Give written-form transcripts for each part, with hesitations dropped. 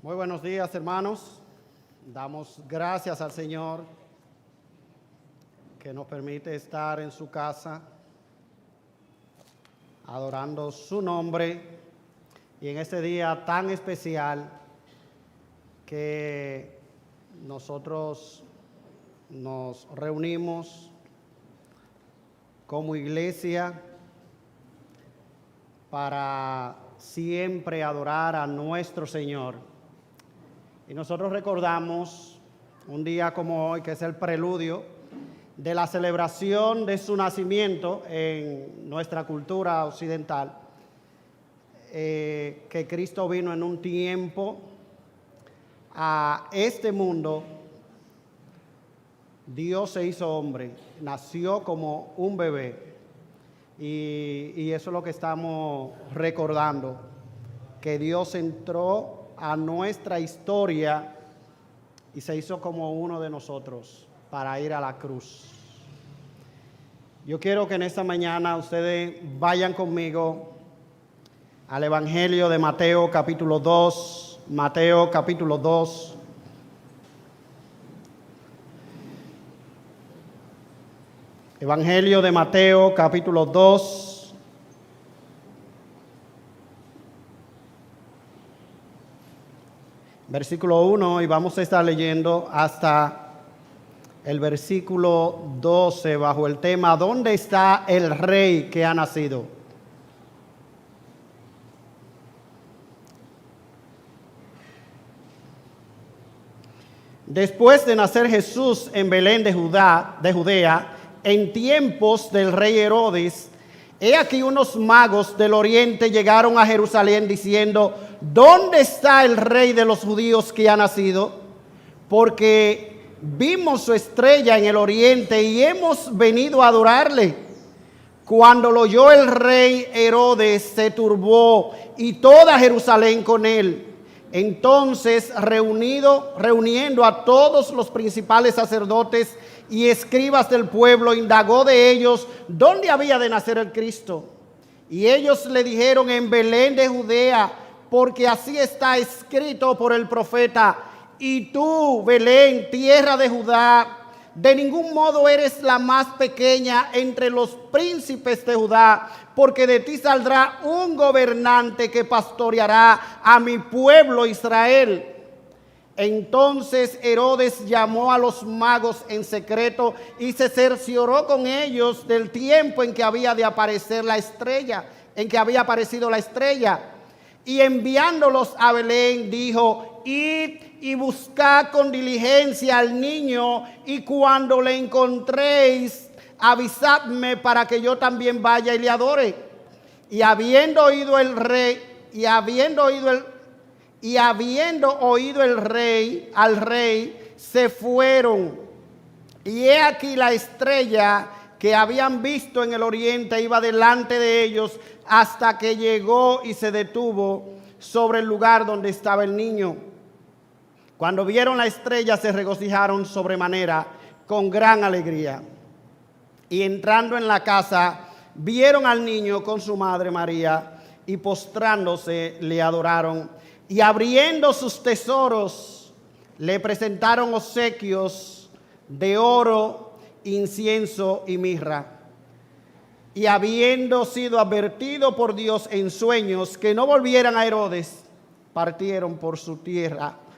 Muy buenos días, hermanos. Damos gracias al Señor que nos permite estar en su casa, adorando su nombre, y en este día tan especial que nosotros nos reunimos como iglesia para siempre adorar a nuestro Señor. Y nosotros recordamos un día como hoy, que es el preludio de la celebración de su nacimiento en nuestra cultura occidental, que Cristo vino en un tiempo a este mundo. Dios se hizo hombre, nació como un bebé, y eso es lo que estamos recordando, que Dios entró a nuestra historia y se hizo como uno de nosotros para ir a la cruz. Yo quiero que en esta mañana ustedes vayan conmigo al Evangelio de Mateo capítulo 2, Mateo capítulo 2. Evangelio de Mateo capítulo 2. Versículo 1, y vamos a estar leyendo hasta el versículo 12 bajo el tema ¿dónde está el rey que ha nacido? Después de nacer Jesús en Belén de Judea, en tiempos del rey Herodes, he aquí unos magos del oriente llegaron a Jerusalén diciendo: ¿dónde está el rey de los judíos que ha nacido? Porque vimos su estrella en el oriente y hemos venido a adorarle. Cuando lo oyó el rey Herodes, se turbó y toda Jerusalén con él. Entonces, reuniendo a todos los principales sacerdotes y escribas del pueblo, indagó de ellos dónde había de nacer el Cristo. Y ellos le dijeron: en Belén de Judea, porque así está escrito por el profeta: y tú, Belén, tierra de Judá, de ningún modo eres la más pequeña entre los príncipes de Judá, porque de ti saldrá un gobernante que pastoreará a mi pueblo Israel. Entonces Herodes llamó a los magos en secreto y se cercioró con ellos del tiempo en que había de aparecer la estrella, aparecido la estrella. Y enviándolos a Belén, dijo: id y buscad con diligencia al niño, y cuando le encontréis, avisadme para que yo también vaya y le adore. Y habiendo oído al rey, se fueron. Y he aquí la estrella que habían visto en el oriente iba delante de ellos hasta que llegó y se detuvo sobre el lugar donde estaba el niño. Cuando vieron la estrella, se regocijaron sobremanera con gran alegría. Y entrando en la casa, vieron al niño con su madre María, y postrándose le adoraron. Y abriendo sus tesoros, le presentaron obsequios de oro, incienso y mirra. Y habiendo sido advertido por Dios en sueños que no volvieran a Herodes, partieron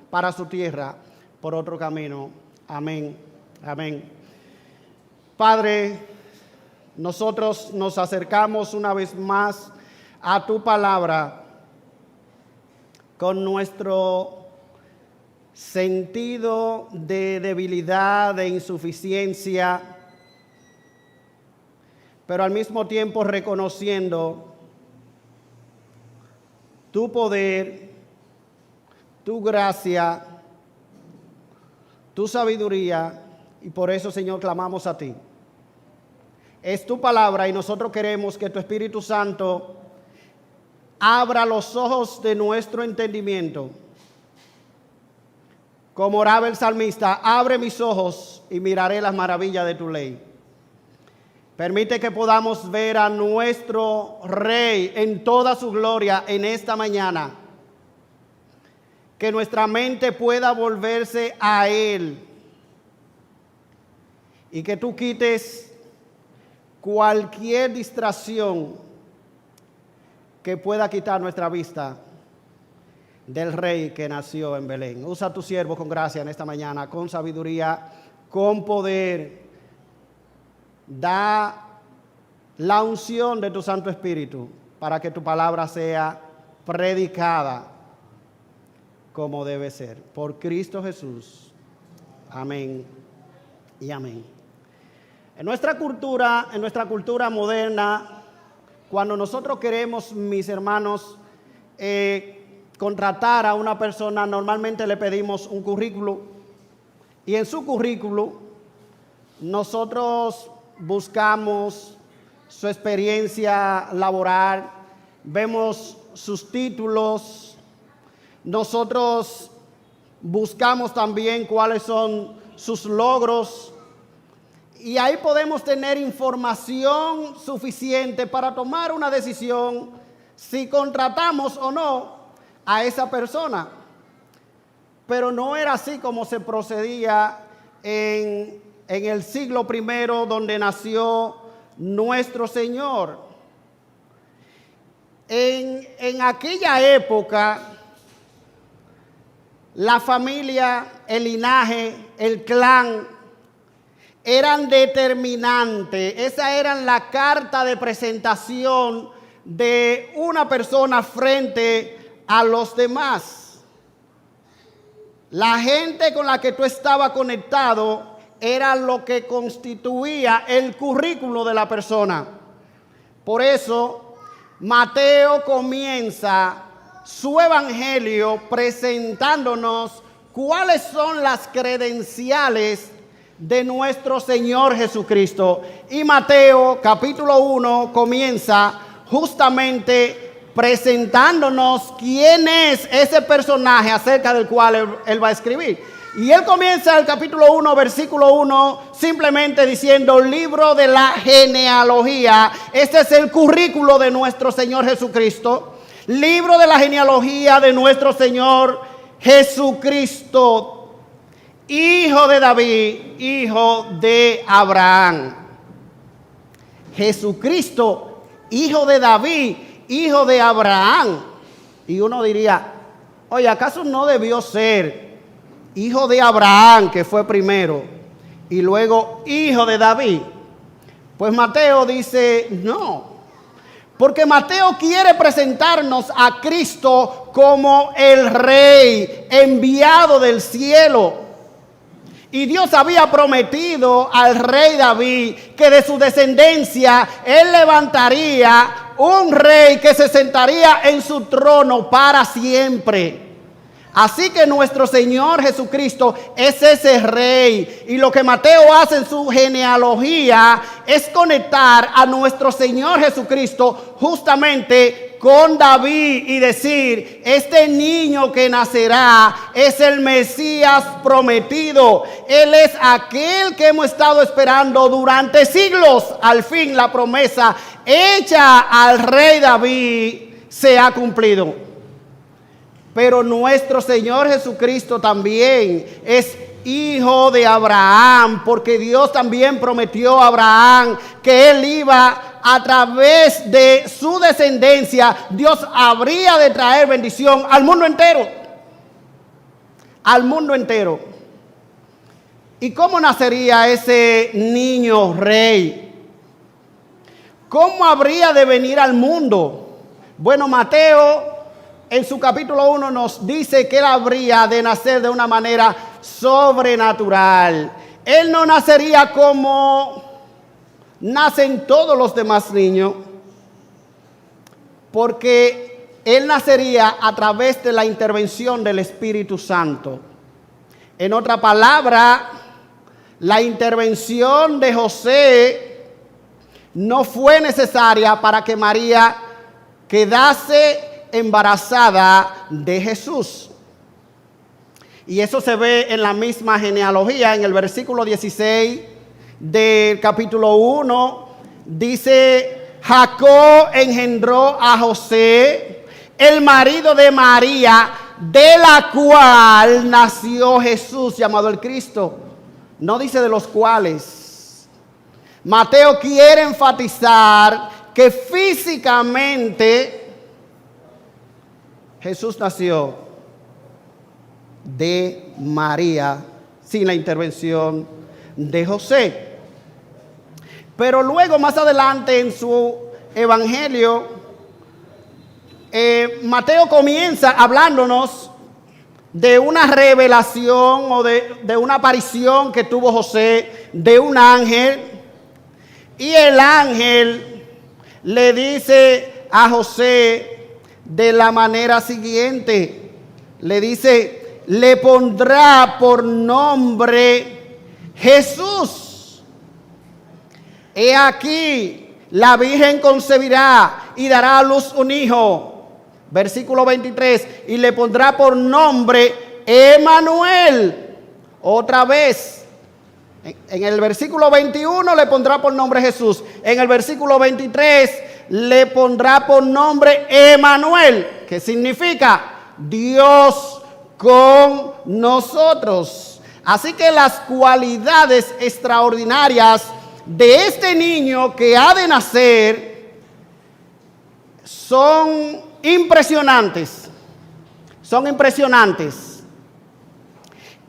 para su tierra por otro camino. Amén. Amén. Padre, nosotros nos acercamos una vez más a tu palabra con nuestro sentido de debilidad, de insuficiencia, pero al mismo tiempo reconociendo tu poder, tu gracia, tu sabiduría, y por eso, Señor, clamamos a ti. Es tu palabra y nosotros queremos que tu Espíritu Santo abra los ojos de nuestro entendimiento. Como oraba el salmista: abre mis ojos y miraré las maravillas de tu ley. Permite que podamos ver a nuestro Rey en toda su gloria en esta mañana. que nuestra mente pueda volverse a Él y que tú quites cualquier distracción que pueda quitar nuestra vista del Rey que nació en Belén. Usa a tu siervo con gracia en esta mañana, con sabiduría, con poder. Da la unción de tu Santo Espíritu para que tu palabra sea predicada como debe ser. Por Cristo Jesús. Amén y amén. En nuestra cultura moderna, cuando nosotros queremos, mis hermanos, contratar a una persona, normalmente le pedimos un currículum, y en su currículum nosotros buscamos su experiencia laboral, vemos sus títulos, nosotros buscamos también cuáles son sus logros, y ahí podemos tener información suficiente para tomar una decisión si contratamos o no a esa persona. Pero no era así como se procedía en el siglo I, donde nació nuestro Señor. En aquella época, la familia, el linaje, el clan, eran determinantes. Esa era la carta de presentación de una persona frente a los demás. La gente con la que tú estabas conectado era lo que constituía el currículo de la persona. Por eso, Mateo comienza su evangelio presentándonos cuáles son las credenciales de nuestro Señor Jesucristo. Y Mateo capítulo 1 comienza justamente presentándonos quién es ese personaje acerca del cual él va a escribir. Y él comienza el capítulo 1, versículo 1, simplemente diciendo: libro de la genealogía. Este es el currículo de nuestro Señor Jesucristo. Libro de la genealogía de nuestro Señor Jesucristo, hijo de David, hijo de Abraham. Jesucristo, hijo de David, hijo de Abraham. Y uno diría: oye, ¿acaso no debió ser hijo de Abraham, que fue primero, y luego hijo de David? Pues Mateo dice no, porque Mateo quiere presentarnos a Cristo como el Rey enviado del cielo. Y Dios había prometido al rey David que de su descendencia él levantaría un rey que se sentaría en su trono para siempre. Así que nuestro Señor Jesucristo es ese rey. Y lo que Mateo hace en su genealogía es conectar a nuestro Señor Jesucristo justamente con David y decir: este niño que nacerá es el Mesías prometido. Él es aquel que hemos estado esperando durante siglos. Al fin la promesa hecha al rey David se ha cumplido. Pero nuestro Señor Jesucristo también es hijo de Abraham, porque Dios también prometió a Abraham que él iba, a través de su descendencia, Dios habría de traer bendición al mundo entero. Al mundo entero. ¿Y cómo nacería ese niño rey? ¿Cómo habría de venir al mundo? Bueno, Mateo en su capítulo 1 nos dice que él habría de nacer de una manera sobrenatural. Él no nacería como nacen todos los demás niños, porque él nacería a través de la intervención del Espíritu Santo. En otra palabra, la intervención de José no fue necesaria para que María quedase embarazada de Jesús. Y eso se ve en la misma genealogía. En el versículo 16 del capítulo 1 dice: Jacob engendró a José, el marido de María, de la cual nació Jesús, llamado el Cristo. No dice de los cuales. Mateo quiere enfatizar que físicamente Jesús nació de María sin la intervención de José. Pero luego, más adelante en su evangelio, Mateo comienza hablándonos de una revelación o de una aparición que tuvo José de un ángel. Y el ángel le dice a José de la manera siguiente. Le dice, le pondrá por nombre Jesús. He aquí, la Virgen concebirá y dará a luz un hijo. Versículo 23, y le pondrá por nombre Emanuel. Otra vez. En el versículo 21 le pondrá por nombre Jesús. En el versículo 23 le pondrá por nombre Emanuel, que significa Dios con nosotros. Así que las cualidades extraordinarias de este niño que ha de nacer son impresionantes. Son impresionantes.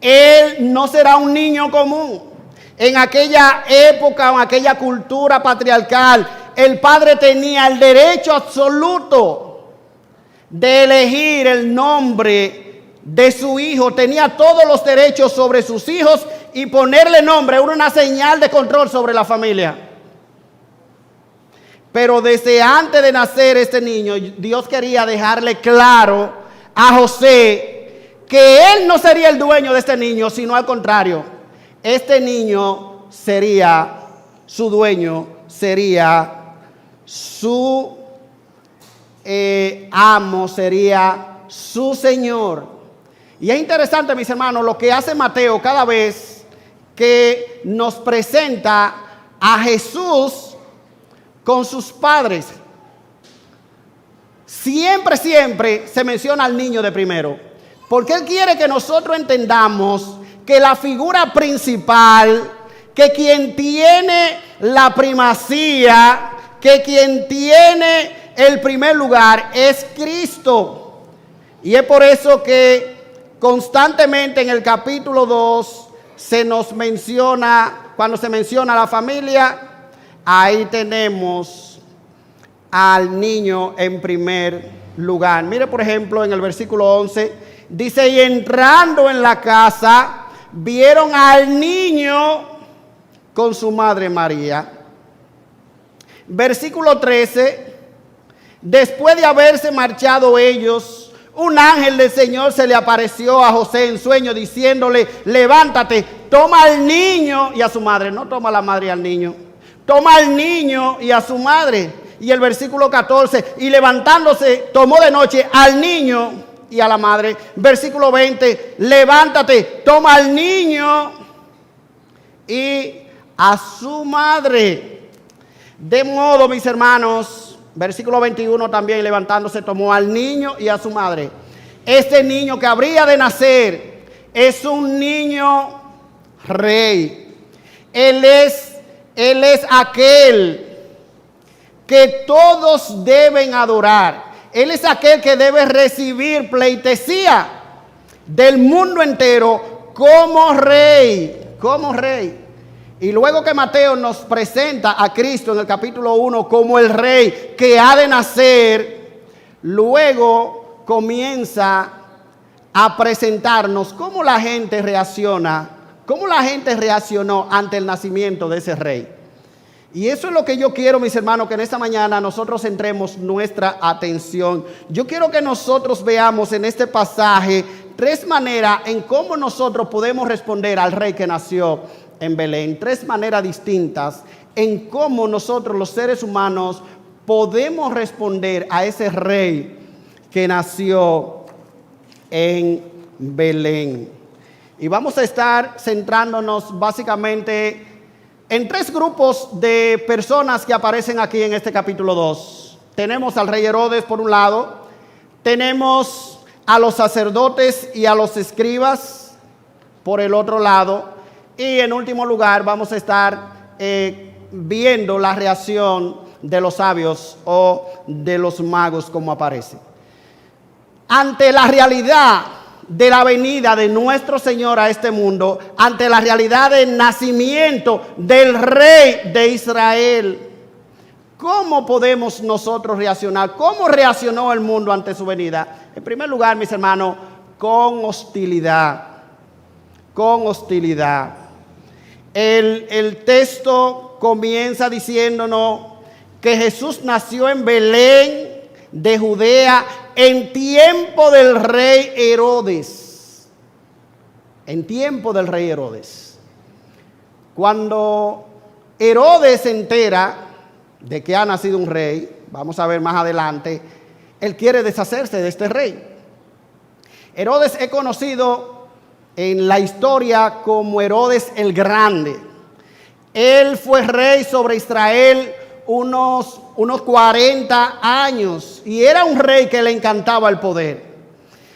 Él no será un niño común. En aquella época, en aquella cultura patriarcal, el padre tenía el derecho absoluto de elegir el nombre de su hijo. Tenía todos los derechos sobre sus hijos y ponerle nombre era una señal de control sobre la familia. Pero desde antes de nacer este niño, Dios quería dejarle claro a José que él no sería el dueño de este niño, sino al contrario. Este niño sería su dueño, sería su amo, sería su Señor. Y es interesante, mis hermanos, lo que hace Mateo cada vez que nos presenta a Jesús con sus padres. Siempre se menciona al niño de primero, porque Él quiere que nosotros entendamos que la figura principal, que quien tiene la primacía, que quien tiene el primer lugar es Cristo. Y es por eso que constantemente en el capítulo 2 se nos menciona, cuando se menciona a la familia, ahí tenemos al niño en primer lugar. Mire, por ejemplo, en el versículo 11, dice, y entrando en la casa, vieron al niño con su madre María. Versículo 13, después de haberse marchado ellos, un ángel del Señor se le apareció a José en sueño diciéndole, levántate, toma al niño y a su madre. No toma a la madre y al niño, toma al niño y a su madre. Y el versículo 14, y levantándose tomó de noche al niño y a la madre. Versículo 20, levántate, toma al niño y a su madre. De modo, mis hermanos, versículo 21 también, levantándose tomó al niño y a su madre. Este niño que habría de nacer es un niño rey. Él es aquel que todos deben adorar. Él es aquel que debe recibir pleitesía del mundo entero como rey, como rey. Y luego que Mateo nos presenta a Cristo en el capítulo 1 como el rey que ha de nacer, luego comienza a presentarnos cómo la gente reacciona, cómo la gente reaccionó ante el nacimiento de ese rey. Y eso es lo que yo quiero, mis hermanos, que en esta mañana nosotros centremos nuestra atención. Yo quiero que nosotros veamos en este pasaje 3 maneras en cómo nosotros podemos responder al rey que nació en Belén. 3 maneras distintas en cómo nosotros los seres humanos podemos responder a ese rey que nació en Belén. Y vamos a estar centrándonos básicamente en 3 grupos de personas que aparecen aquí en este capítulo 2. Tenemos al rey Herodes por un lado, tenemos a los sacerdotes y a los escribas por el otro lado. Y en último lugar vamos a estar viendo la reacción de los sabios o de los magos, como aparece. Ante la realidad de la venida de nuestro Señor a este mundo, ante la realidad del nacimiento del Rey de Israel, ¿cómo podemos nosotros reaccionar? ¿Cómo reaccionó el mundo ante su venida? En primer lugar, mis hermanos, con hostilidad. Con hostilidad. El texto comienza diciéndonos que Jesús nació en Belén de Judea en tiempo del rey Herodes. En tiempo del rey Herodes. Cuando Herodes se entera de que ha nacido un rey, vamos a ver más adelante, él quiere deshacerse de este rey. Herodes es conocido en la historia como Herodes el Grande. Él fue rey sobre Israel unos 40 años y era un rey que le encantaba el poder.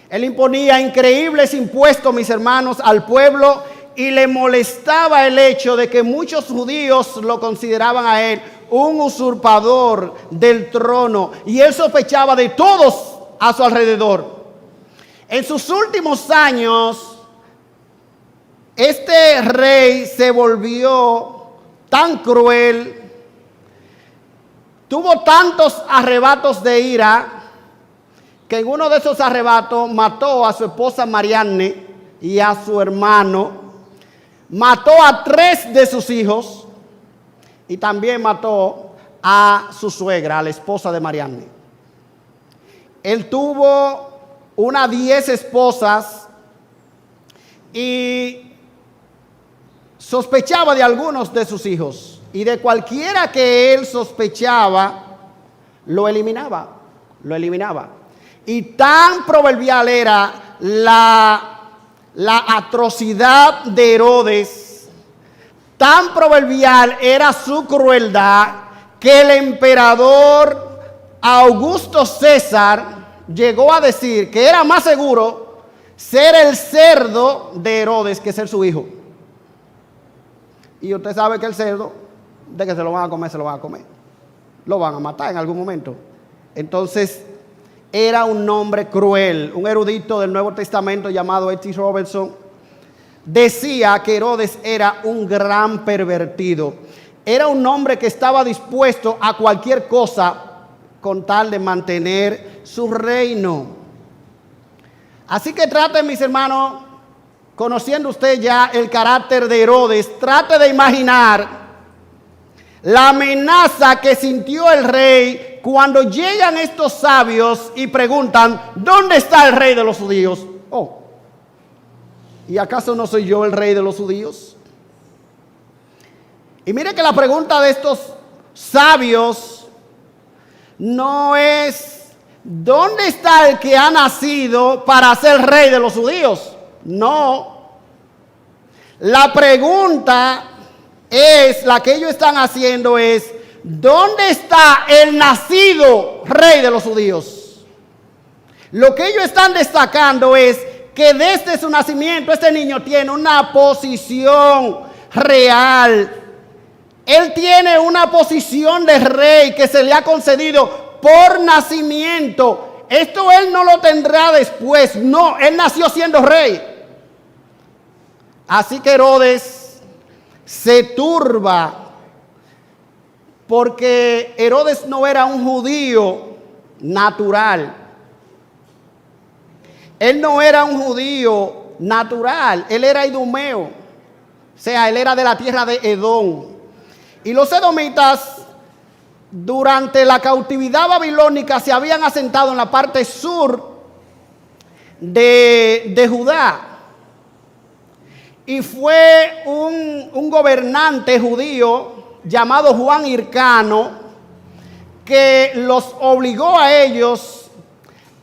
Él imponía increíbles impuestos, mis hermanos, al pueblo, y le molestaba el hecho de que muchos judíos lo consideraban a él un usurpador del trono, y él sospechaba de todos a su alrededor. En sus últimos años, este rey se volvió tan cruel, tuvo tantos arrebatos de ira, que en uno de esos arrebatos mató a su esposa Marianne y a su hermano, mató a 3 de sus hijos y también mató a su suegra, a la esposa de Marianne. Él tuvo unas 10 esposas y sospechaba de algunos de sus hijos, y de cualquiera que él sospechaba, lo eliminaba. Y tan proverbial era la atrocidad de Herodes, tan proverbial era su crueldad, que el emperador Augusto César llegó a decir que era más seguro ser el cerdo de Herodes que ser su hijo. Y usted sabe que el cerdo, de que se lo van a comer, se lo van a comer. Lo van a matar en algún momento. Entonces, era un hombre cruel. Un erudito del Nuevo Testamento llamado E.T. Robertson decía que Herodes era un gran pervertido. Era un hombre que estaba dispuesto a cualquier cosa con tal de mantener su reino. Así que trate, mis hermanos, conociendo usted ya el carácter de Herodes, trate de imaginar la amenaza que sintió el rey cuando llegan estos sabios y preguntan: ¿dónde está el rey de los judíos? Oh, ¿y acaso no soy yo el rey de los judíos? Y mire que la pregunta de estos sabios no es ¿dónde está el que ha nacido para ser rey de los judíos? No. La pregunta es, la que ellos están haciendo es: ¿dónde está el nacido rey de los judíos? Lo que ellos están destacando es que desde su nacimiento este niño tiene una posición real. Él tiene una posición de rey que se le ha concedido por nacimiento. Esto él no lo tendrá después. No, él nació siendo rey. Así que Herodes se turba, porque Herodes no era un judío natural. Él no era un judío natural, él era idumeo. O sea, él era de la tierra de Edom. Y los edomitas, durante la cautividad babilónica, se habían asentado en la parte sur de Judá. Y fue un gobernante judío llamado Juan Hircano que los obligó a ellos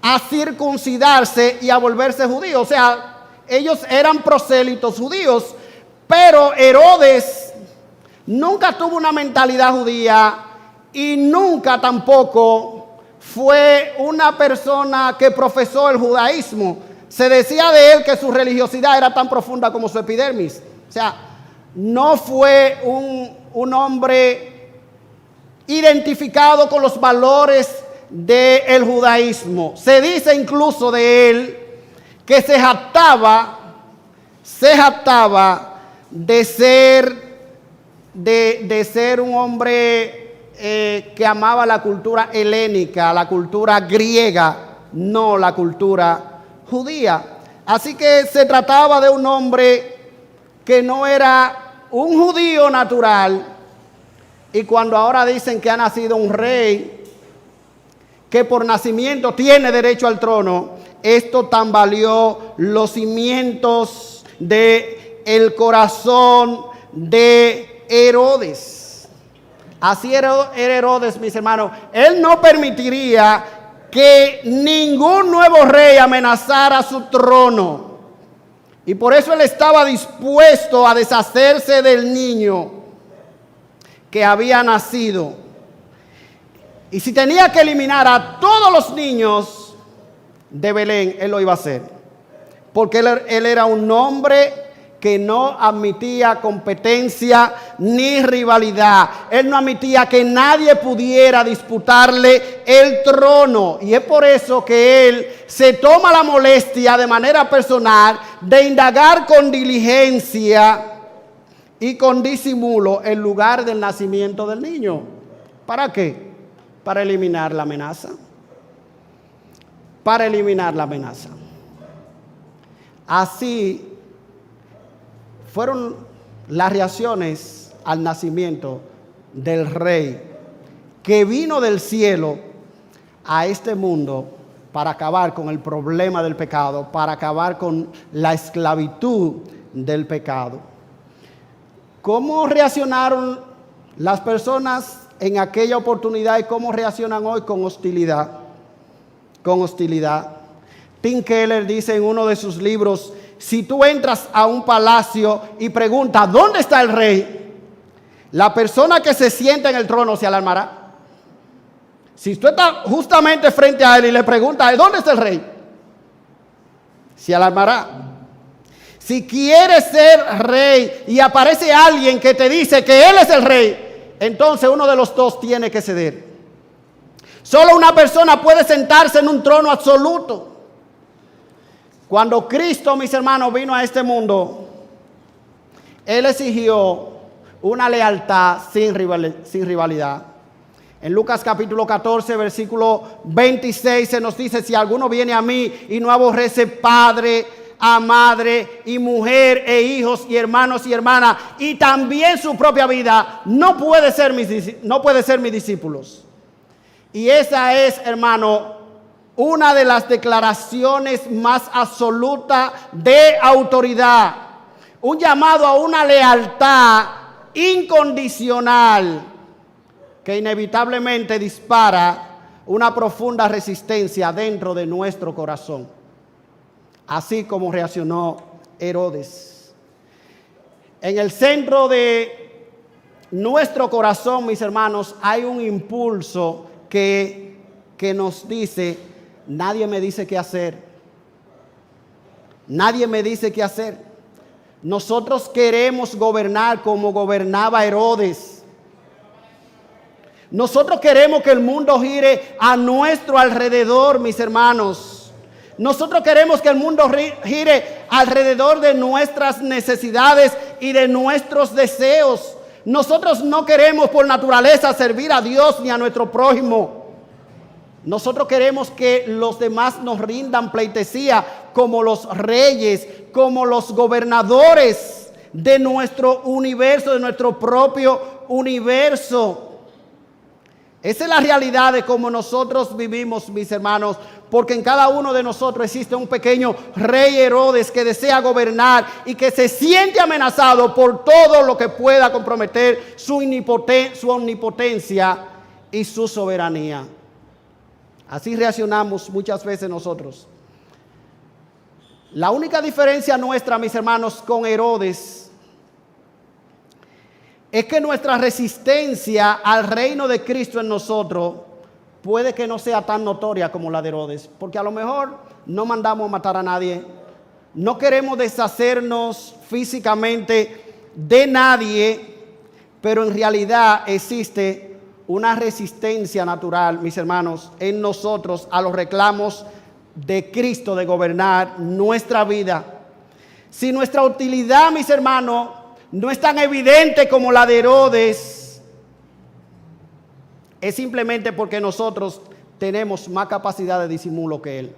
a circuncidarse y a volverse judíos. O sea, ellos eran prosélitos judíos, pero Herodes nunca tuvo una mentalidad judía y nunca tampoco fue una persona que profesó el judaísmo. Se decía de él que su religiosidad era tan profunda como su epidermis. O sea, no fue un hombre identificado con los valores del judaísmo. Se dice incluso de él que se jactaba de ser un hombre que amaba la cultura helénica, la cultura griega, no la cultura judía. Así que se trataba de un hombre que no era un judío natural. Y cuando ahora dicen que ha nacido un rey, que por nacimiento tiene derecho al trono, esto tambaleó los cimientos del corazón de Herodes. Así era Herodes, mis hermanos. Él no permitiría que ningún nuevo rey amenazara su trono. Y por eso él estaba dispuesto a deshacerse del niño que había nacido. Y si tenía que eliminar a todos los niños de Belén, él lo iba a hacer. Porque él era un hombre que no admitía competencia ni rivalidad. Él no admitía que nadie pudiera disputarle el trono. Y es por eso que él se toma la molestia de manera personal de indagar con diligencia y con disimulo el lugar del nacimiento del niño. ¿Para qué? Para eliminar la amenaza. Para eliminar la amenaza. Así fueron las reacciones al nacimiento del rey que vino del cielo a este mundo para acabar con el problema del pecado, para acabar con la esclavitud del pecado. ¿Cómo reaccionaron las personas en aquella oportunidad y cómo reaccionan hoy? Con hostilidad. Con hostilidad. Tim Keller dice en uno de sus libros: si tú entras a un palacio y preguntas ¿dónde está el rey?, la persona que se sienta en el trono se alarmará. Si usted está justamente frente a él y le pregunta ¿dónde está el rey?, se alarmará. Si quieres ser rey y aparece alguien que te dice que él es el rey, entonces uno de los dos tiene que ceder. Solo una persona puede sentarse en un trono absoluto. Cuando Cristo, mis hermanos, vino a este mundo, Él exigió una lealtad sin rivalidad. En Lucas capítulo 14, versículo 26 se nos dice: si alguno viene a mí y no aborrece padre, a madre y mujer e hijos y hermanos y hermanas y también su propia vida, no puede ser mis discípulos. Y esa es, hermano, una de las declaraciones más absolutas de autoridad. Un llamado a una lealtad incondicional que inevitablemente dispara una profunda resistencia dentro de nuestro corazón. Así como reaccionó Herodes. En el centro de nuestro corazón, mis hermanos, hay un impulso que nos dice: nadie me dice qué hacer. Nadie me dice qué hacer. Nosotros queremos gobernar como gobernaba Herodes. Nosotros queremos que el mundo gire a nuestro alrededor, mis hermanos. Nosotros queremos que el mundo gire alrededor de nuestras necesidades y de nuestros deseos. Nosotros no queremos por naturaleza servir a Dios ni a nuestro prójimo. Nosotros queremos que los demás nos rindan pleitesía como los reyes, como los gobernadores de nuestro universo, de nuestro propio universo. Esa es la realidad de cómo nosotros vivimos, mis hermanos, porque en cada uno de nosotros existe un pequeño rey Herodes que desea gobernar y que se siente amenazado por todo lo que pueda comprometer su omnipotencia y su soberanía. Así reaccionamos muchas veces nosotros. La única diferencia nuestra, mis hermanos, con Herodes es que nuestra resistencia al reino de Cristo en nosotros puede que no sea tan notoria como la de Herodes, porque a lo mejor no mandamos matar a nadie, no queremos deshacernos físicamente de nadie, pero en realidad existe una resistencia natural, mis hermanos, en nosotros a los reclamos de Cristo de gobernar nuestra vida. Si nuestra utilidad, mis hermanos, no es tan evidente como la de Herodes, es simplemente porque nosotros tenemos más capacidad de disimulo que él.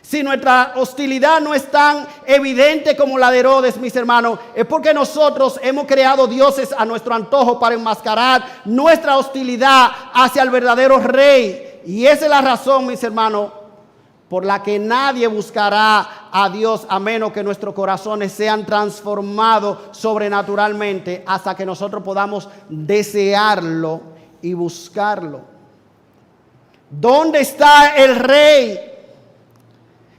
Si nuestra hostilidad no es tan evidente como la de Herodes, mis hermanos, es porque nosotros hemos creado dioses a nuestro antojo para enmascarar nuestra hostilidad hacia el verdadero rey. Y esa es la razón, mis hermanos, por la que nadie buscará a Dios a menos que nuestros corazones sean transformados sobrenaturalmente hasta que nosotros podamos desearlo y buscarlo. ¿Dónde está el rey?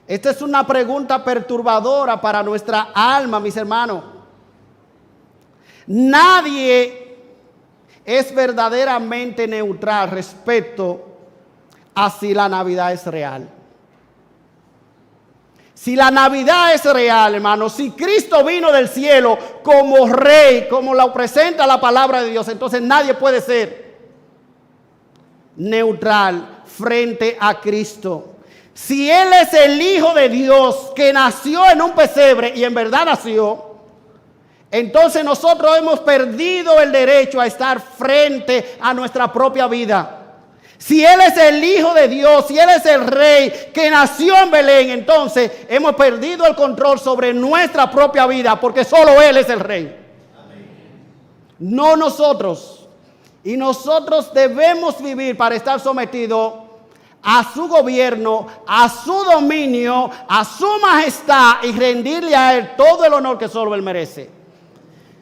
Esta es una pregunta perturbadora para nuestra alma, mis hermanos. Nadie es verdaderamente neutral respecto a si la Navidad es real. Si la Navidad es real, hermano, si Cristo vino del cielo como rey, como lo presenta la palabra de Dios, entonces nadie puede ser neutral frente a Cristo. Si Él es el Hijo de Dios que nació en un pesebre y en verdad nació, entonces nosotros hemos perdido el derecho a estar frente a nuestra propia vida. Si Él es el Hijo de Dios, si Él es el Rey que nació en Belén, entonces hemos perdido el control sobre nuestra propia vida porque solo Él es el Rey. Amén. No nosotros. Y nosotros debemos vivir para estar sometidos a su gobierno, a su dominio, a su majestad y rendirle a Él todo el honor que solo Él merece.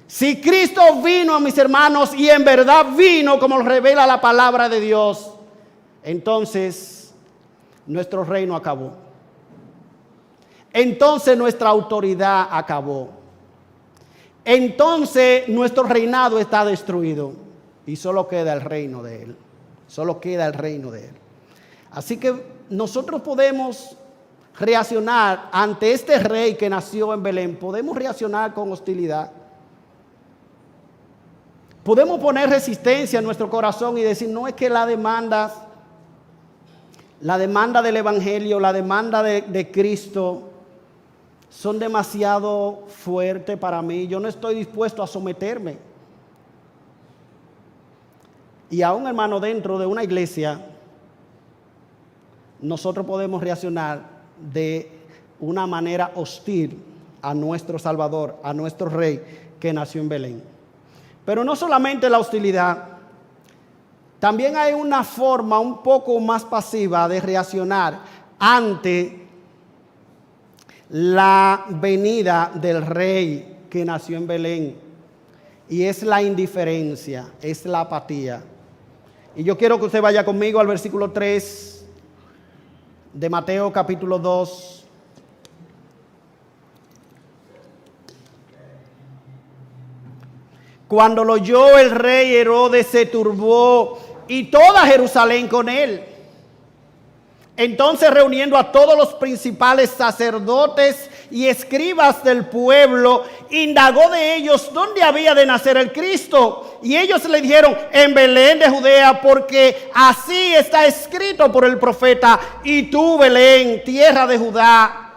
Si Cristo vino, mis hermanos, y en verdad vino como lo revela la palabra de Dios, entonces nuestro reino acabó. Entonces nuestra autoridad acabó. Entonces nuestro reinado está destruido y solo queda el reino de Él. Solo queda el reino de Él. Así que nosotros podemos reaccionar ante este rey que nació en Belén. Podemos reaccionar con hostilidad. Podemos poner resistencia en nuestro corazón y decir, no es que la demanda del Evangelio, la demanda de Cristo son demasiado fuertes para mí. Yo no estoy dispuesto a someterme. Y aún, hermano, dentro de una iglesia, nosotros podemos reaccionar de una manera hostil a nuestro Salvador, a nuestro Rey que nació en Belén. Pero no solamente la hostilidad, también hay una forma un poco más pasiva de reaccionar ante la venida del Rey que nació en Belén. Y es la indiferencia, es la apatía. Y yo quiero que usted vaya conmigo al versículo 3 de Mateo capítulo 2. Cuando lo oyó el rey Herodes se turbó y toda Jerusalén con él. Entonces, reuniendo a todos los principales sacerdotes y escribas del pueblo, indagó de ellos dónde había de nacer el Cristo. Y ellos le dijeron, en Belén de Judea, porque así está escrito por el profeta. Y tú, Belén, tierra de Judá,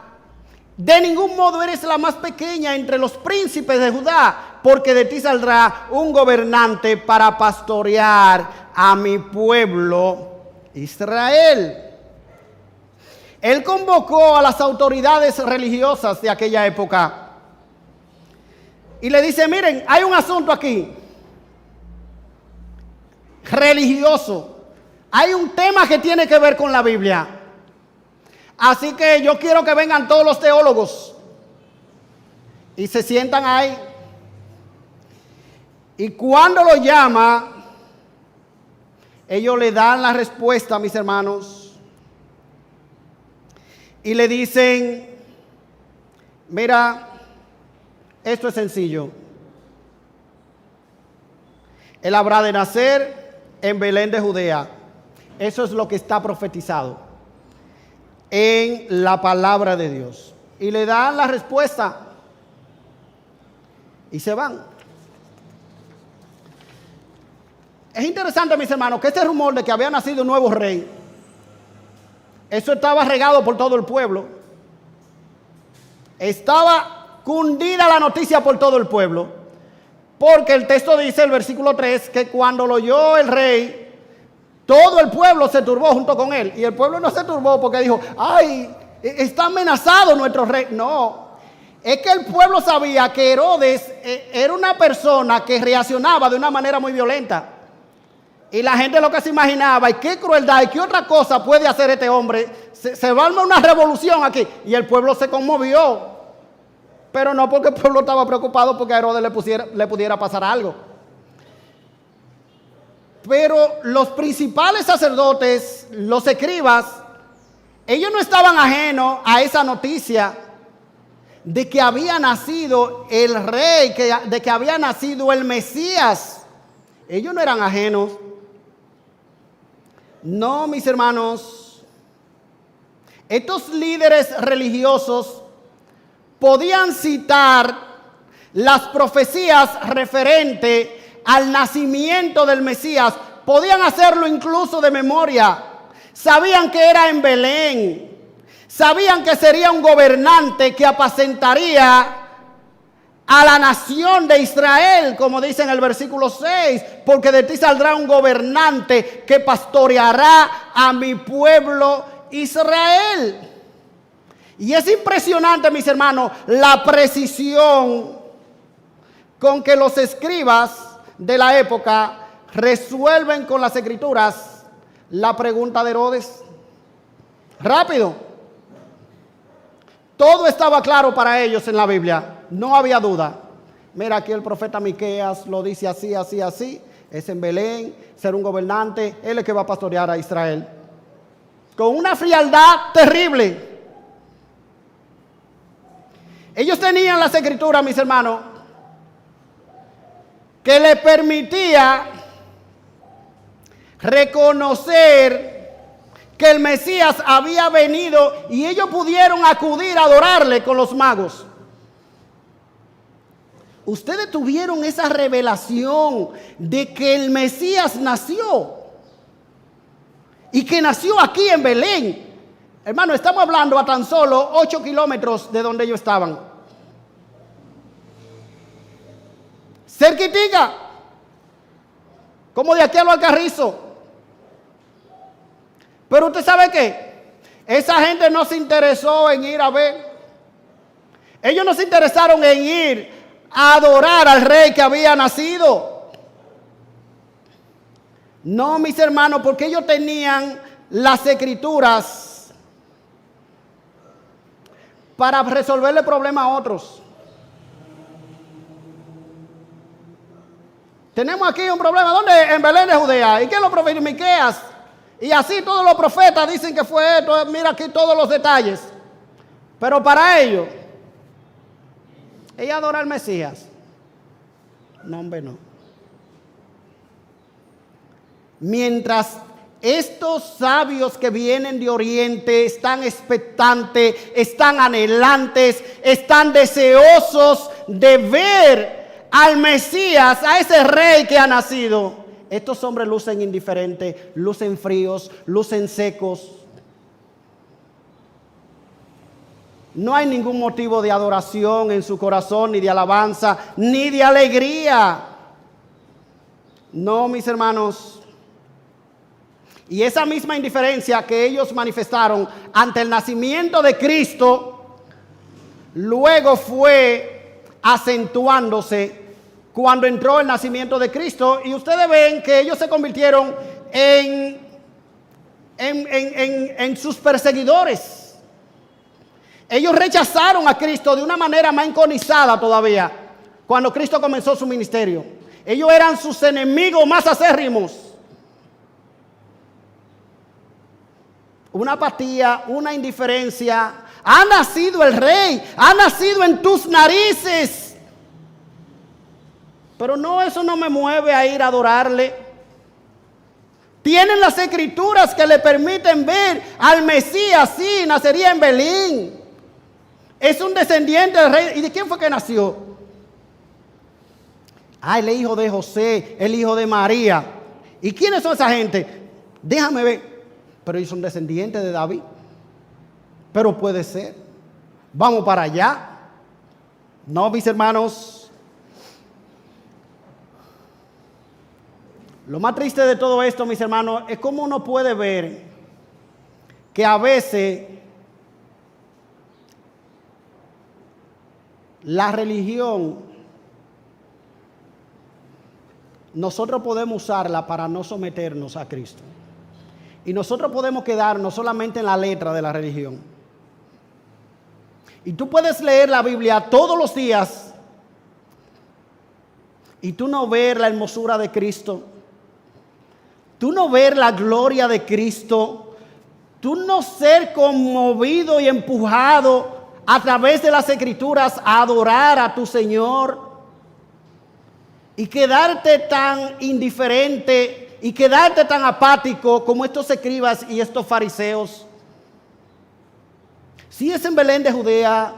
de ningún modo eres la más pequeña entre los príncipes de Judá, porque de ti saldrá un gobernante para pastorear a mi pueblo Israel. Él convocó a las autoridades religiosas de aquella época y le dice, miren, hay un asunto aquí religioso, hay un tema que tiene que ver con la Biblia, así que yo quiero que vengan todos los teólogos y se sientan ahí. Y cuando lo llama, ellos le dan la respuesta, mis hermanos, y le dicen, mira, esto es sencillo. Él habrá de nacer en Belén de Judea. Eso es lo que está profetizado en la palabra de Dios. Y le dan la respuesta y se van. Es interesante, mis hermanos, que este rumor de que había nacido un nuevo rey, eso estaba regado por todo el pueblo. Estaba cundida la noticia por todo el pueblo, porque el texto dice, el versículo 3, que cuando lo oyó el rey, todo el pueblo se turbó junto con él. Y el pueblo no se turbó porque dijo, ay, está amenazado nuestro rey. No, es que el pueblo sabía que Herodes era una persona que reaccionaba de una manera muy violenta. Y la gente lo que se imaginaba, y qué crueldad, y qué otra cosa puede hacer este hombre. Se va a armar una revolución aquí. Y el pueblo se conmovió. Pero no porque el pueblo estaba preocupado porque a Herodes le pudiera pasar algo. Pero los principales sacerdotes, los escribas, ellos no estaban ajenos a esa noticia de que había nacido el rey, de que había nacido el Mesías. Ellos no eran ajenos. No, mis hermanos, estos líderes religiosos podían citar las profecías referentes al nacimiento del Mesías, podían hacerlo incluso de memoria. Sabían que era en Belén, sabían que sería un gobernante que apacentaría a la nación de Israel, como dice en el versículo 6, porque de ti saldrá un gobernante que pastoreará a mi pueblo Israel. Y es impresionante, mis hermanos, la precisión con que los escribas de la época resuelven con las escrituras la pregunta de Herodes. Rápido. Todo estaba claro para ellos en la Biblia. No había duda. Mira, aquí el profeta Miqueas lo dice así, así, así. Es en Belén, ser un gobernante. Él es el que va a pastorear a Israel. Con una frialdad terrible. Ellos tenían las escrituras, mis hermanos, que le permitía reconocer que el Mesías había venido y ellos pudieron acudir a adorarle con los magos. Ustedes tuvieron esa revelación de que el Mesías nació y que nació aquí en Belén. Hermano, estamos hablando a tan solo 8 kilómetros de donde ellos estaban. Cerquitica, como de aquí a los Alcarrizos. Pero usted sabe qué, esa gente no se interesó en ir a ver. Ellos no se interesaron en ir a adorar al rey que había nacido. No, mis hermanos, porque ellos tenían las escrituras para resolverle problemas a otros. Tenemos aquí un problema. ¿Dónde? En Belén de Judea. ¿Y qué lo profetizó Miqueas? Y así todos los profetas dicen que fue esto. Mira aquí todos los detalles. Pero para ellos, ella adora al Mesías. No, hombre, no. Mientras estos sabios que vienen de Oriente están expectantes, están anhelantes, están deseosos de ver al Mesías, a ese rey que ha nacido, estos hombres lucen indiferentes, lucen fríos, lucen secos. No hay ningún motivo de adoración en su corazón, ni de alabanza, ni de alegría. No, mis hermanos. Y esa misma indiferencia que ellos manifestaron ante el nacimiento de Cristo, luego fue acentuándose cuando entró el nacimiento de Cristo. Y ustedes ven que ellos se convirtieron en sus perseguidores. Ellos rechazaron a Cristo de una manera más enconizada todavía cuando Cristo comenzó su ministerio. Ellos eran sus enemigos más acérrimos. Una apatía, una indiferencia. Ha nacido el rey, ha nacido en tus narices. Pero no, eso no me mueve a ir a adorarle. Tienen las escrituras que le permiten ver al Mesías, sí, nacería en Belén. Es un descendiente del rey. ¿Y de quién fue que nació? El hijo de José, el hijo de María. ¿Y quiénes son esa gente? Déjame ver. Pero ellos son descendientes de David. Pero puede ser. Vamos para allá. No, mis hermanos. Lo más triste de todo esto, mis hermanos, es cómo uno puede ver que a veces la religión nosotros podemos usarla para no someternos a Cristo. Y nosotros podemos quedarnos solamente en la letra de la religión. Y tú puedes leer la Biblia todos los días y tú no ver la hermosura de Cristo. Tú no ver la gloria de Cristo, tú no ser conmovido y empujado a través de las escrituras a adorar a tu Señor y quedarte tan indiferente y quedarte tan apático como estos escribas y estos fariseos. Si es en Belén de Judea,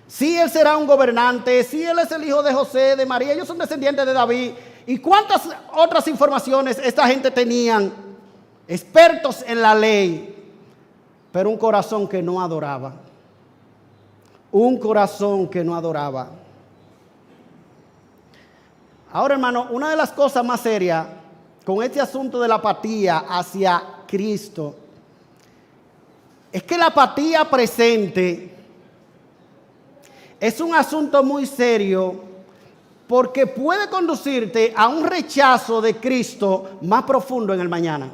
si él será un gobernante, si él es el hijo de José, de María, ellos son descendientes de David. ¿Y cuántas otras informaciones esta gente tenían? Expertos en la ley, pero un corazón que no adoraba. Un corazón que no adoraba. Ahora, hermano, una de las cosas más serias con este asunto de la apatía hacia Cristo es que la apatía presente es un asunto muy serio, porque puede conducirte a un rechazo de Cristo más profundo en el mañana.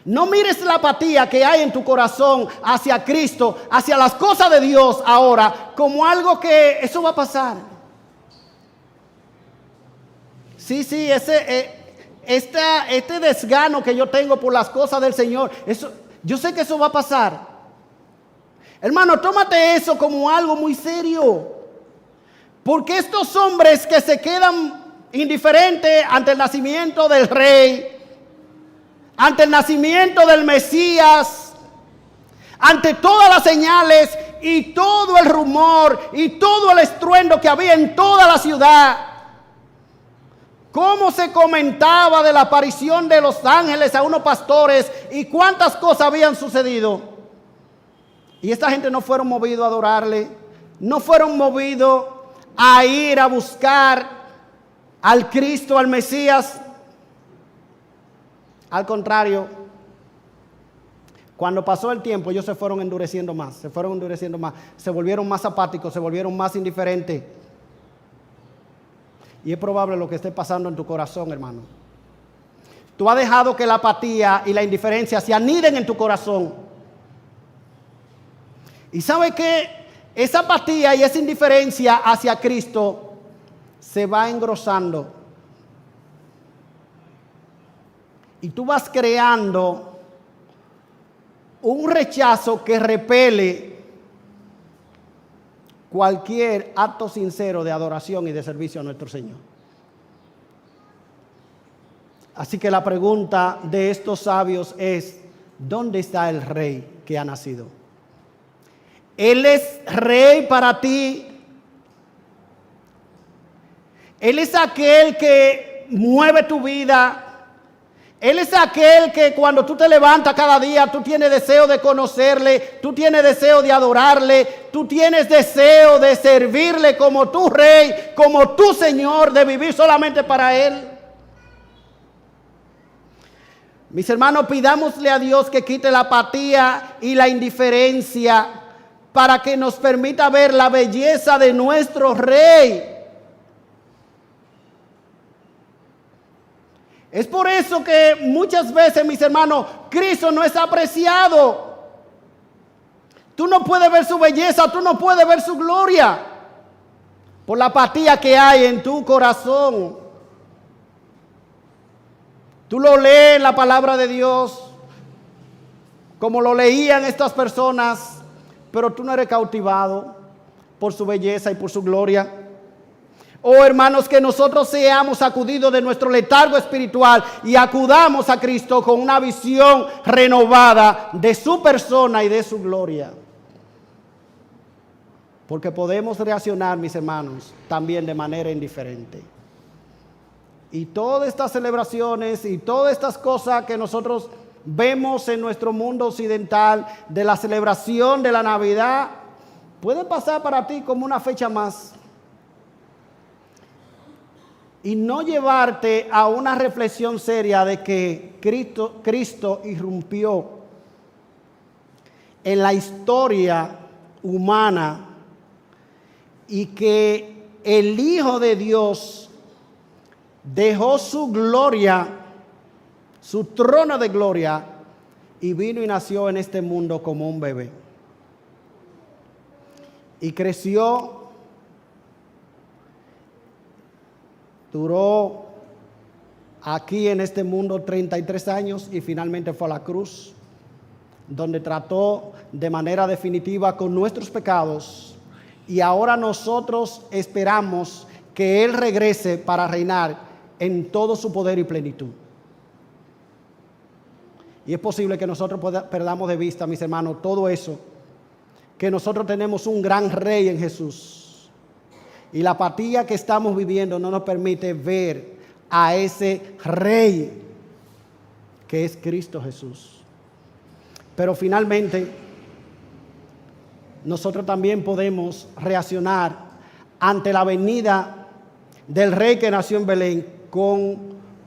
No mires la apatía que hay en tu corazón hacia Cristo, hacia las cosas de Dios ahora, como algo que eso va a pasar. Sí, este desgano que yo tengo por las cosas del Señor, eso, yo sé que eso va a pasar. Hermano, tómate eso como algo muy serio. Porque estos hombres que se quedan indiferentes ante el nacimiento del rey, ante el nacimiento del Mesías, ante todas las señales y todo el rumor y todo el estruendo que había en toda la ciudad, cómo se comentaba de la aparición de los ángeles a unos pastores y cuántas cosas habían sucedido. Y esta gente no fueron movidos a adorarle, no fueron movidos a ir a buscar al Cristo, al Mesías. Al contrario, cuando pasó el tiempo, ellos se fueron endureciendo más, se volvieron más apáticos, se volvieron más indiferentes. Y es probable lo que esté pasando en tu corazón, hermano. Tú has dejado que la apatía y la indiferencia se aniden en tu corazón. ¿Y sabe qué? Esa apatía y esa indiferencia hacia Cristo se va engrosando. Y tú vas creando un rechazo que repele cualquier acto sincero de adoración y de servicio a nuestro Señor. Así que la pregunta de estos sabios es: ¿dónde está el rey que ha nacido? Él es rey para ti. Él es aquel que mueve tu vida. Él es aquel que cuando tú te levantas cada día, tú tienes deseo de conocerle, tú tienes deseo de adorarle, tú tienes deseo de servirle como tu rey, como tu Señor, de vivir solamente para Él. Mis hermanos, pidámosle a Dios que quite la apatía y la indiferencia para que nos permita ver la belleza de nuestro Rey. Es por eso que muchas veces, mis hermanos, Cristo no es apreciado. Tú no puedes ver su belleza, tú no puedes ver su gloria, por la apatía que hay en tu corazón. Tú lo lees en la palabra de Dios, como lo leían estas personas, pero tú no eres cautivado por su belleza y por su gloria. Oh hermanos, que nosotros seamos sacudidos de nuestro letargo espiritual y acudamos a Cristo con una visión renovada de su persona y de su gloria. Porque podemos reaccionar, mis hermanos, también de manera indiferente. Y todas estas celebraciones y todas estas cosas que nosotros vemos en nuestro mundo occidental, de la celebración de la Navidad, pueden pasar para ti como una fecha más. Y no llevarte a una reflexión seria de que Cristo irrumpió en la historia humana y que el Hijo de Dios dejó su gloria, su trono de gloria, y vino y nació en este mundo como un bebé. Y creció, duró aquí en este mundo 33 años y finalmente fue a la cruz, donde trató de manera definitiva con nuestros pecados. Y ahora nosotros esperamos que Él regrese para reinar en todo su poder y plenitud. Y es posible que nosotros perdamos de vista, mis hermanos, todo eso, que nosotros tenemos un gran rey en Jesús. Y la apatía que estamos viviendo no nos permite ver a ese rey que es Cristo Jesús. Pero finalmente, nosotros también podemos reaccionar ante la venida del rey que nació en Belén con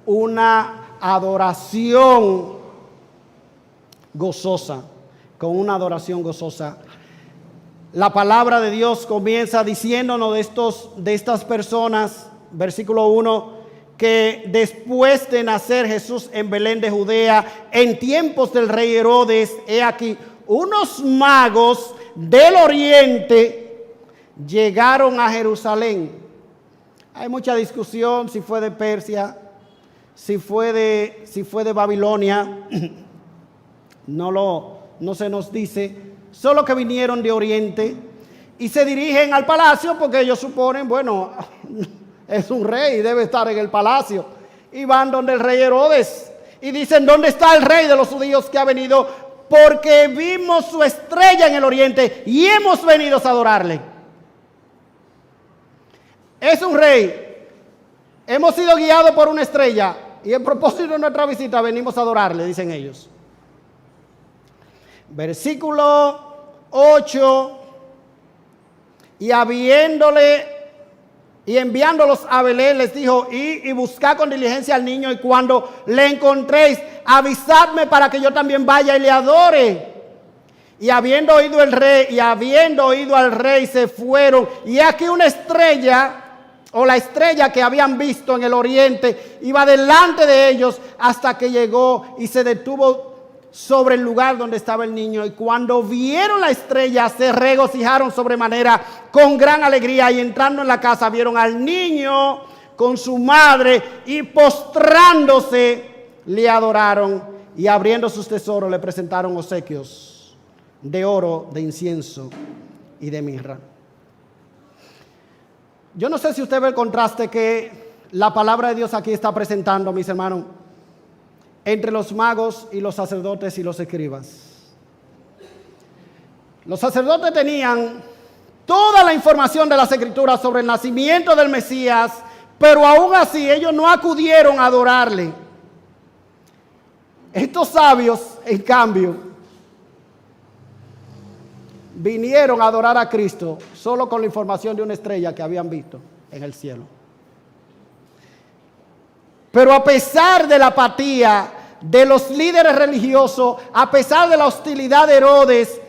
una adoración gozosa, con una adoración gozosa. La palabra de Dios comienza diciéndonos de estas personas, versículo 1, que después de nacer Jesús en Belén de Judea, en tiempos del rey Herodes, he aquí, unos magos del oriente llegaron a Jerusalén. Hay mucha discusión si fue de Persia, si fue de Babilonia, no se nos dice. Solo que vinieron de oriente y se dirigen al palacio porque ellos suponen, bueno, es un rey, debe estar en el palacio. Y van donde el rey Herodes y dicen, ¿dónde está el rey de los judíos que ha venido? Porque vimos su estrella en el oriente y hemos venido a adorarle. Es un rey. Hemos sido guiados por una estrella y en propósito de nuestra visita venimos a adorarle, dicen ellos. Versículo 8, y enviándolos a Belén les dijo, y buscad con diligencia al niño, y cuando le encontréis, avisadme para que yo también vaya y le adore. Y habiendo oído al rey, se fueron, y aquí una estrella, o la estrella que habían visto en el oriente, iba delante de ellos hasta que llegó y se detuvo sobre el lugar donde estaba el niño. Y cuando vieron la estrella, se regocijaron sobremanera con gran alegría. Y entrando en la casa, vieron al niño con su madre y postrándose, le adoraron. Y abriendo sus tesoros, le presentaron obsequios de oro, de incienso y de mirra. Yo no sé si usted ve el contraste que la palabra de Dios aquí está presentando, mis hermanos, entre los magos y los sacerdotes y los escribas. Los sacerdotes tenían toda la información de las Escrituras sobre el nacimiento del Mesías, pero aún así ellos no acudieron a adorarle. Estos sabios, en cambio, vinieron a adorar a Cristo solo con la información de una estrella que habían visto en el cielo. Pero a pesar de la apatía de los líderes religiosos, a pesar de la hostilidad de Herodes,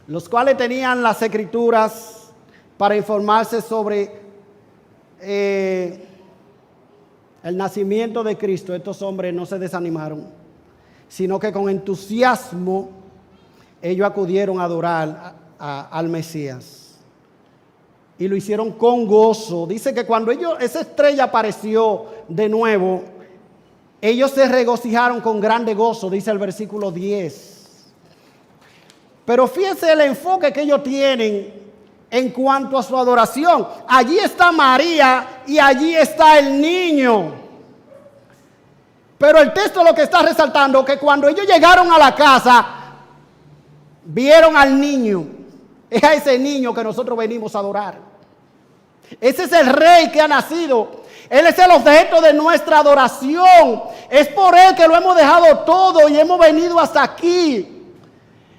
los cuales tenían las Escrituras para informarse sobre el nacimiento de Cristo, estos hombres no se desanimaron, sino que con entusiasmo ellos acudieron a adorar al Mesías. Y lo hicieron con gozo. Dice que cuando esa estrella apareció de nuevo, ellos se regocijaron con grande gozo, dice el versículo 10. Pero fíjense el enfoque que ellos tienen en cuanto a su adoración. Allí está María y allí está el niño. Pero el texto lo que está resaltando que cuando ellos llegaron a la casa, vieron al niño. Es a ese niño que nosotros venimos a adorar. Ese es el rey que ha nacido. Él es el objeto de nuestra adoración. Es por él que lo hemos dejado todo y hemos venido hasta aquí.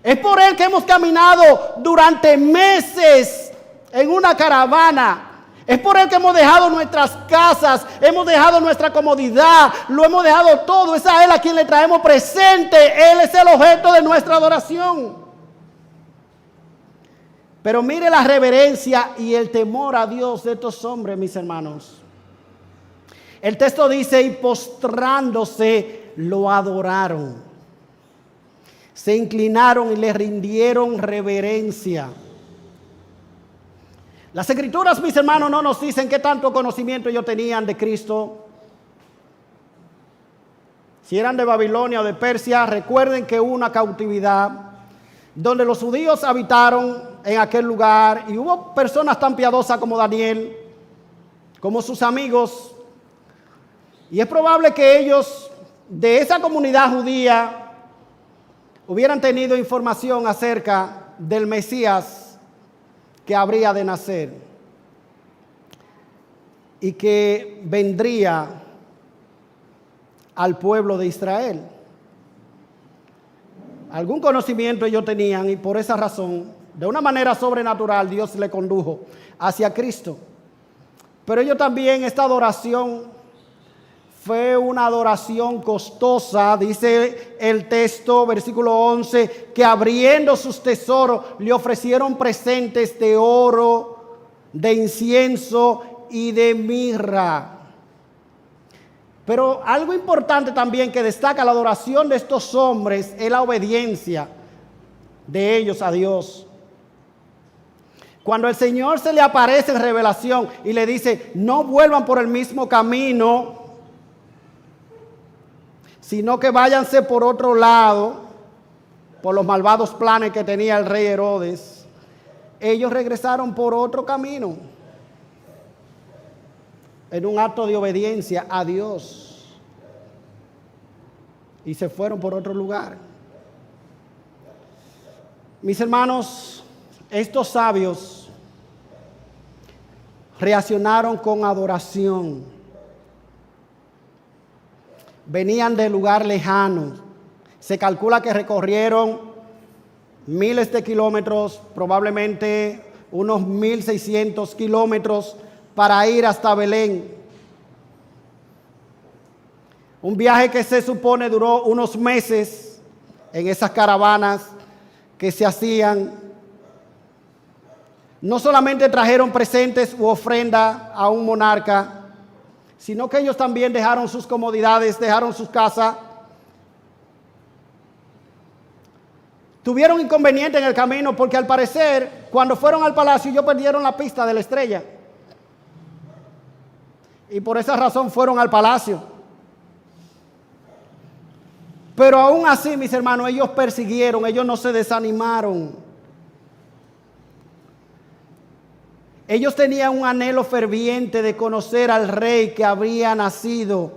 Es por él que hemos caminado durante meses en una caravana. Es por él que hemos dejado nuestras casas, hemos dejado nuestra comodidad, lo hemos dejado todo. Es a él a quien le traemos presente. Él es el objeto de nuestra adoración. Pero mire la reverencia y el temor a Dios de estos hombres, mis hermanos. El texto dice, y postrándose lo adoraron. Se inclinaron y le rindieron reverencia. Las escrituras, mis hermanos, no nos dicen qué tanto conocimiento ellos tenían de Cristo. Si eran de Babilonia o de Persia, recuerden que hubo una cautividad donde los judíos habitaron en aquel lugar y hubo personas tan piadosas como Daniel, como sus amigos. Y es probable que ellos de esa comunidad judía hubieran tenido información acerca del Mesías que habría de nacer y que vendría al pueblo de Israel. Algún conocimiento ellos tenían y por esa razón, de una manera sobrenatural, Dios le condujo hacia Cristo. Pero ellos también, esta adoración fue una adoración costosa. Dice el texto, versículo 11, que abriendo sus tesoros le ofrecieron presentes de oro, de incienso y de mirra. Pero algo importante también que destaca la adoración de estos hombres es la obediencia de ellos a Dios. Cuando el Señor se le aparece en revelación y le dice, no vuelvan por el mismo camino, sino que váyanse por otro lado, por los malvados planes que tenía el rey Herodes, ellos regresaron por otro camino, en un acto de obediencia a Dios, y se fueron por otro lugar. Mis hermanos, estos sabios reaccionaron con adoración. Venían de lugar lejano. Se calcula que recorrieron miles de kilómetros, probablemente unos 1,600 kilómetros para ir hasta Belén. Un viaje que se supone duró unos meses en esas caravanas que se hacían. No solamente trajeron presentes u ofrenda a un monarca, sino que ellos también dejaron sus comodidades, dejaron sus casas. Tuvieron inconveniente en el camino porque al parecer, cuando fueron al palacio, ellos perdieron la pista de la estrella. Y por esa razón fueron al palacio. Pero aún así, mis hermanos, ellos persiguieron, ellos no se desanimaron. Ellos tenían un anhelo ferviente de conocer al rey que había nacido.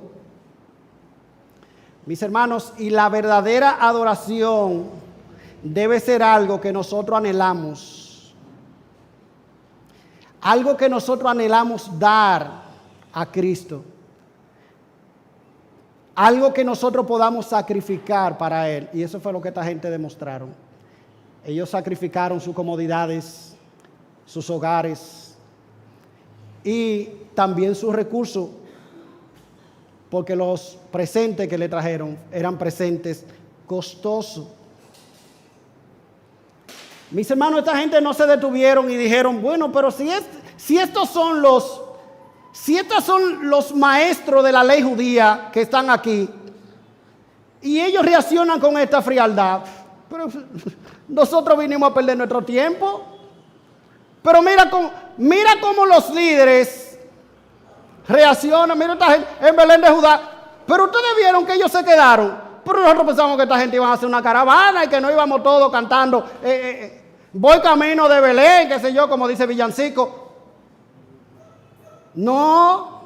Mis hermanos, y la verdadera adoración debe ser algo que nosotros anhelamos. Algo que nosotros anhelamos dar a Cristo. Algo que nosotros podamos sacrificar para Él. Y eso fue lo que esta gente demostraron. Ellos sacrificaron sus comodidades, sus hogares y también sus recursos, porque los presentes que le trajeron eran presentes costosos. Mis hermanos, esta gente no se detuvieron y dijeron, bueno, pero si estos son los maestros de la ley judía que están aquí, y ellos reaccionan con esta frialdad, pero nosotros vinimos a perder nuestro tiempo. Pero mira cómo los líderes reaccionan. Mira esta gente en Belén de Judá. Pero ustedes vieron que ellos se quedaron. Pero nosotros pensamos que esta gente iba a hacer una caravana y que no íbamos todos cantando. Voy camino de Belén, qué sé yo, como dice Villancico. No.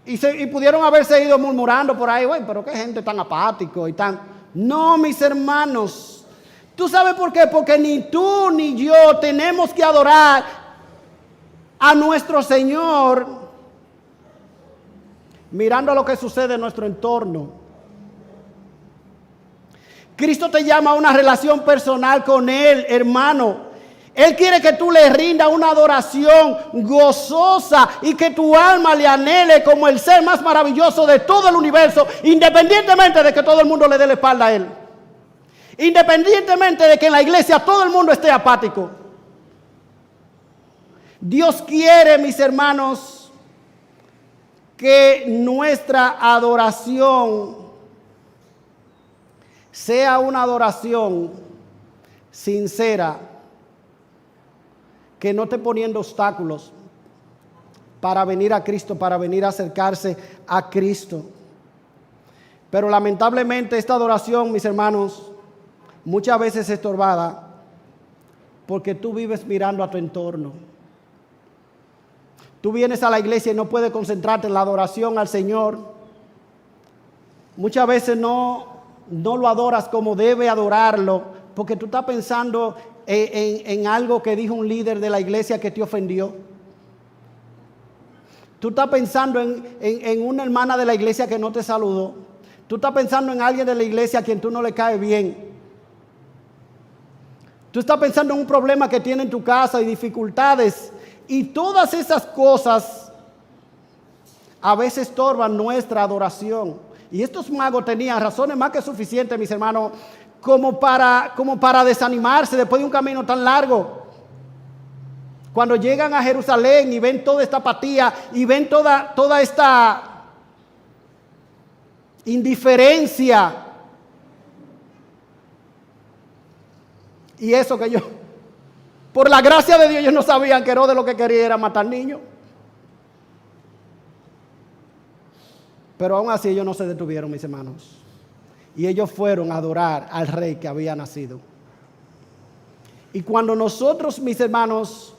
Y pudieron haberse ido murmurando por ahí, güey, pero qué gente tan apático y tan... No, mis hermanos. ¿Tú sabes por qué? Porque ni tú ni yo tenemos que adorar a nuestro Señor mirando a lo que sucede en nuestro entorno. Cristo te llama a una relación personal con Él, hermano. Él quiere que tú le rindas una adoración gozosa y que tu alma le anhele como el ser más maravilloso de todo el universo, independientemente de que todo el mundo le dé la espalda a Él. Independientemente de que en la iglesia todo el mundo esté apático. Dios quiere, mis hermanos, que nuestra adoración sea una adoración sincera, que no esté poniendo obstáculos para venir a Cristo, para venir a acercarse a Cristo. Pero lamentablemente esta adoración, mis hermanos, muchas veces es estorbada porque tú vives mirando a tu entorno. Tú vienes a la iglesia y no puedes concentrarte en la adoración al Señor. Muchas veces no lo adoras como debe adorarlo, porque tú estás pensando en algo que dijo un líder de la iglesia que te ofendió. Tú estás pensando en una hermana de la iglesia que no te saludó. Tú estás pensando en alguien de la iglesia a quien tú no le caes bien. Tú estás pensando en un problema que tiene en tu casa y dificultades. Y todas esas cosas a veces estorban nuestra adoración. Y estos magos tenían razones más que suficientes, mis hermanos, como para desanimarse después de un camino tan largo. Cuando llegan a Jerusalén y ven toda esta apatía y ven toda esta indiferencia. Y eso que yo, por la gracia de Dios, ellos no sabían que Herodes lo que quería era matar niños. Pero aún así ellos no se detuvieron, mis hermanos. Y ellos fueron a adorar al rey que había nacido. Y cuando nosotros, mis hermanos,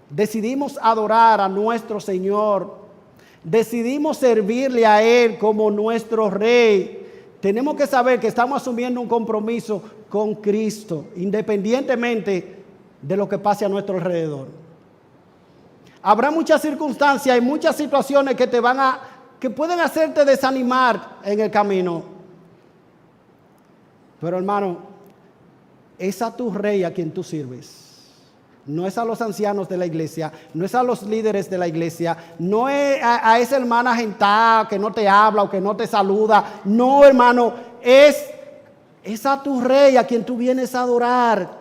decidimos adorar a nuestro Señor, decidimos servirle a Él como nuestro rey, tenemos que saber que estamos asumiendo un compromiso con Cristo, independientemente de lo que pase a nuestro alrededor. Habrá muchas circunstancias y muchas situaciones que pueden hacerte desanimar en el camino. Pero hermano, es a tu rey a quien tú sirves. No es a los ancianos de la iglesia, no es a los líderes de la iglesia, no es a esa hermana gentada que no te habla o que no te saluda. No, hermano, es a tu rey a quien tú vienes a adorar.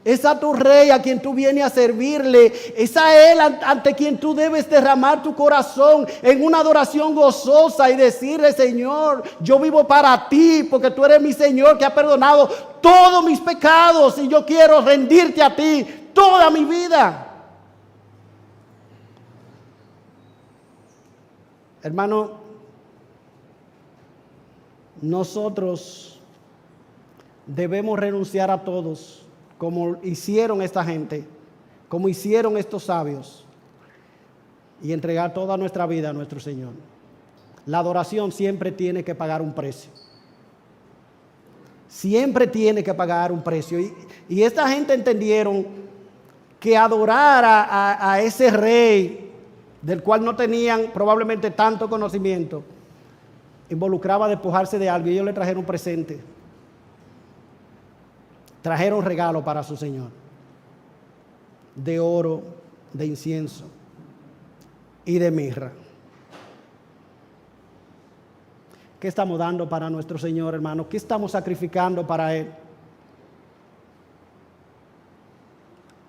Es a tu rey a quien tú vienes a servirle. Es a Él ante quien tú debes derramar tu corazón en una adoración gozosa y decirle: Señor, yo vivo para ti porque tú eres mi Señor que ha perdonado todos mis pecados y yo quiero rendirte a ti toda mi vida. Hermano, nosotros debemos renunciar a todos, como hicieron esta gente, como hicieron estos sabios, y entregar toda nuestra vida a nuestro Señor. La adoración siempre tiene que pagar un precio. Siempre tiene que pagar un precio. Y esta gente entendieron que adorar a ese rey, del cual no tenían probablemente tanto conocimiento, involucraba despojarse de algo. Y ellos le trajeron un presente. Trajeron regalo para su Señor, de oro, de incienso y de mirra. ¿Qué estamos dando para nuestro Señor, hermano? ¿Qué estamos sacrificando para Él?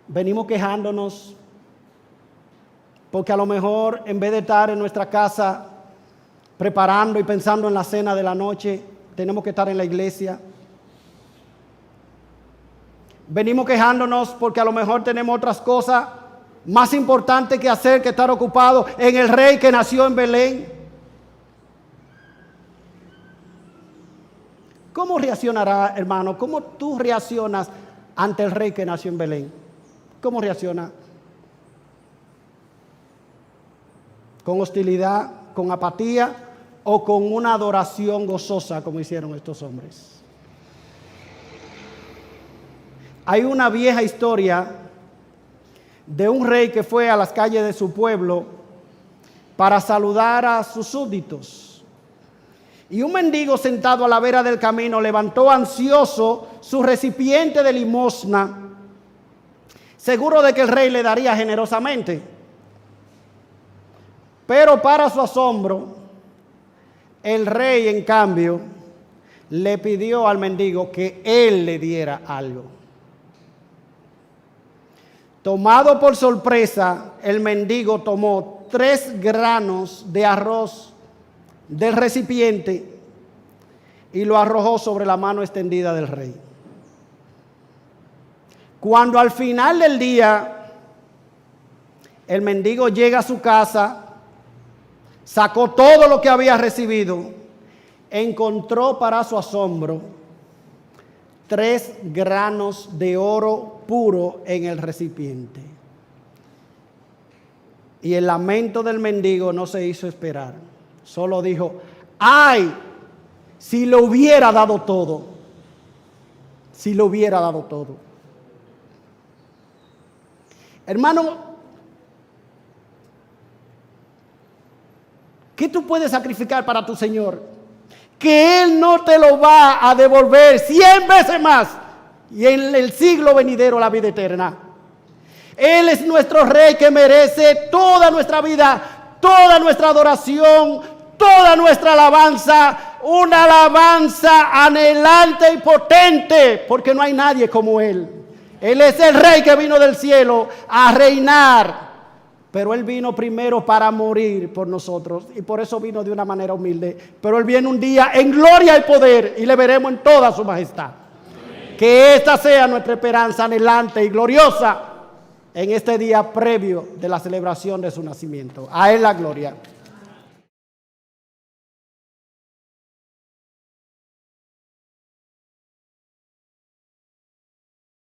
Venimos quejándonos porque a lo mejor en vez de estar en nuestra casa preparando y pensando en la cena de la noche, tenemos que estar en la iglesia. Venimos quejándonos porque a lo mejor tenemos otras cosas más importantes que hacer que estar ocupados en el rey que nació en Belén. ¿Cómo reaccionará, hermano? ¿Cómo tú reaccionas ante el rey que nació en Belén? ¿Cómo reacciona? ¿Con hostilidad, con apatía o con una adoración gozosa como hicieron estos hombres? Hay una vieja historia de un rey que fue a las calles de su pueblo para saludar a sus súbditos. Y un mendigo sentado a la vera del camino levantó ansioso su recipiente de limosna, seguro de que el rey le daría generosamente. Pero para su asombro, el rey, en cambio, le pidió al mendigo que él le diera algo. Tomado por sorpresa, el mendigo tomó 3 granos de arroz del recipiente y lo arrojó sobre la mano extendida del rey. Cuando al final del día el mendigo llega a su casa, sacó todo lo que había recibido, encontró para su asombro 3 granos de oro puro en el recipiente. Y el lamento del mendigo no se hizo esperar. Solo dijo: ¡ay! Si lo hubiera dado todo. Si lo hubiera dado todo. Hermano, ¿qué tú puedes sacrificar para tu Señor? Que Él no te lo va a devolver 100 veces más y en el siglo venidero la vida eterna. Él es nuestro Rey que merece toda nuestra vida, toda nuestra adoración, toda nuestra alabanza, una alabanza anhelante y potente, porque no hay nadie como Él. Él es el Rey que vino del cielo a reinar. Pero Él vino primero para morir por nosotros y por eso vino de una manera humilde. Pero Él viene un día en gloria y poder y le veremos en toda su majestad. Amén. Que esta sea nuestra esperanza anhelante y gloriosa en este día previo de la celebración de su nacimiento. A Él la gloria.